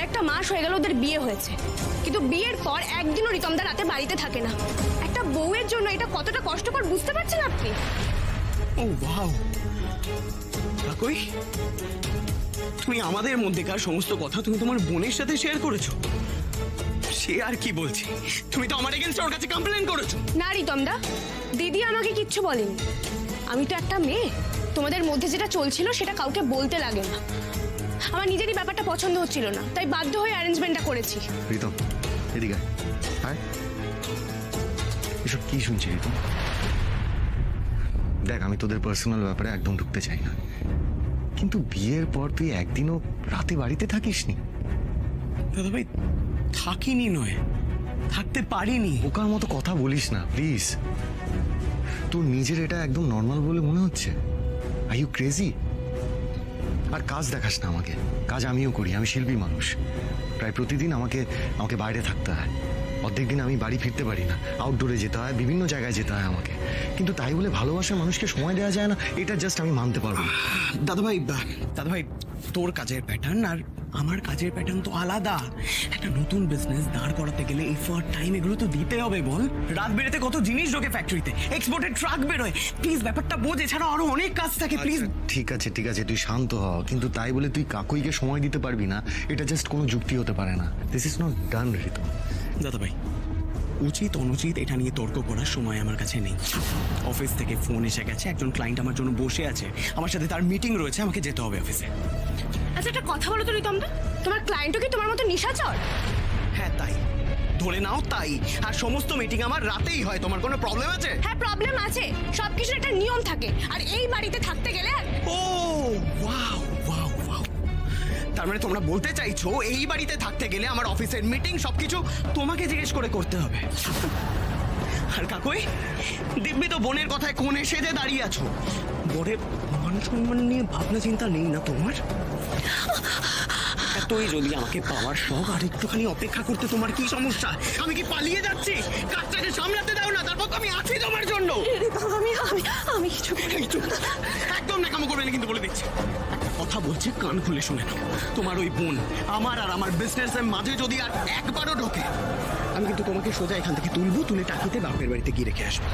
একটা মাস হয়ে গেল ওদের বিয়ে হয়েছে, কিন্তু বিয়ের পর একদিনও রিতমদা রাতে বাড়িতে থাকে না। একটা বউয়ের জন্য এটা কতটা কষ্টকর বুঝতে পারছেন আপনি? ও ওয়াও, কাকুই তুমি আমাদের মধ্যেকার সমস্ত কথা তুমি তোমার বোনের সাথে শেয়ার করেছো? সে আর কি বলছে, তুমি তো আমার এগেইনস্টে ওর কাছে কমপ্লেন করেছো। না রিতমদা, দিদি আমাকে কিচ্ছু বলেনি। আমি তো একটা মেয়ে, তোমাদের মধ্যে যেটা চলছিল সেটা কাউকে বলতে লাগে না। আমার নিজেরই ব্যাপারটা পছন্দ হচ্ছিল না, তাই বাধ্য হয়ে অ্যারেঞ্জমেন্টটা করেছি। রিতম এদিকে আয়। আয়। এসব কি শুনছি রিতম? দেখ, আমি তোদের পার্সোনাল ব্যাপারে একদম ঢুকতে চাই না, কিন্তু বিয়ের পর তুই একদিনও রাতে বাড়িতে থাকিসনি। দাদা ভাই, থাকিনি নয়, থাকতে পারিনি। ওকার মতো কথা বলিস না প্লিজ। তোর নিজের এটা একদম নর্মাল বলে মনে হচ্ছে? Are you crazy? আর কাজ দেখাস না আমাকে, কাজ আমিও করি, আমি শিল্পী মানুষ। প্রায় প্রতিদিন আমাকে বাইরে থাকতে হয়। অর্ধেক দিন আমি বাড়ি ফিরতে পারি না, আউটডোরে যেতে হয়, বিভিন্ন জায়গায় যেতে হয় আমাকে। কিন্তু তাই বলে ভালোবাসার মানুষকে সময় দেওয়া যায় না, এটা জাস্ট আমি মানতে পারবো না। দাদা ভাই, তোর কাজের প্যাটার্ন আর আমার কাজের প্যাটার্ন তো আলাদা। একটা নতুন বিজনেস দাঁড় করাতে গেলে এফর্ট, টাইম এগুলো তো দিতে হবে বল। রাত বেরোতে কত জিনিস ঢোকে ফ্যাক্টরিতে, এক্সপোর্টেড ট্রাক বেরোয়। প্লিজ ব্যাপারটা বোঝ, এছাড়া আরো অনেক কাজ থাকে। প্লিজ। ঠিক আছে, তুই শান্ত হ, কিন্তু তাই বলে তুই কাকুইকে সময় দিতে পারবি না, এটা জাস্ট কোনো যুক্তি হতে পারে না। দিস ইজ নট ডান ঋতু। দাদা ভাই, উচিত অনুচিত এটা নিয়ে তর্ক করার সময় আমার কাছে নেই। অফিস থেকে ফোন এসে গেছে, একজন ক্লায়েন্ট আমার জন্য বসে আছে, আমার সাথে তার মিটিং রয়েছে, আমাকে যেতে হবে অফিসে। আচ্ছা একটা কথা বলো তো রিতমদা, তোমার ক্লায়েন্টও কি তোমার মতো নিশাচর? হ্যাঁ তাই, ধরে নাও তাই। আর সমস্ত মিটিং আমার রাতেই হয়। তোমার কোনো প্রবলেম আছে? হ্যাঁ প্রবলেম আছে, সবকিছুর একটা নিয়ম থাকে, আর এই বাড়িতে থাকতে গেলে ও ওয়াও ওয়াও ওয়াও, তার মানে তোমরা বলতে চাইছো এই বাড়িতে থাকতে গেলে আমার অফিসের মিটিং সবকিছু তোমাকে জিজ্ঞেস করে করতে হবে? আর কাকুই, দিব্যি তো বোনের কথায় কোণে সেজে দাঁড়িয়ে আছো। বোনের মান সম্মান নিয়ে ভাবনা চিন্তা নেই না তোমার? এতই যদি আমাকে পাওয়ার শখ, আর একটুখানি অপেক্ষা করতে তোমার কি সমস্যা? আমি কি পালিয়ে যাচ্ছি? কাজটাকে সামলাতে দাও না, তারপর আমি আছি তোমার জন্য। আমি কিছু একদম নাকামো করবে না কিন্তু, বলে দিচ্ছি। কথা বলছি, কান খুলে শুনে নাও। তোমার ওই বোন আমার আর আমার বিজনেসের মাঝে যদি আর একবারও ঢোকে, আমি কিন্তু তোমাকে সোজা এখান থেকে তুলে টাকিতে বাপের বাড়িতে গিয়ে রেখে আসবো।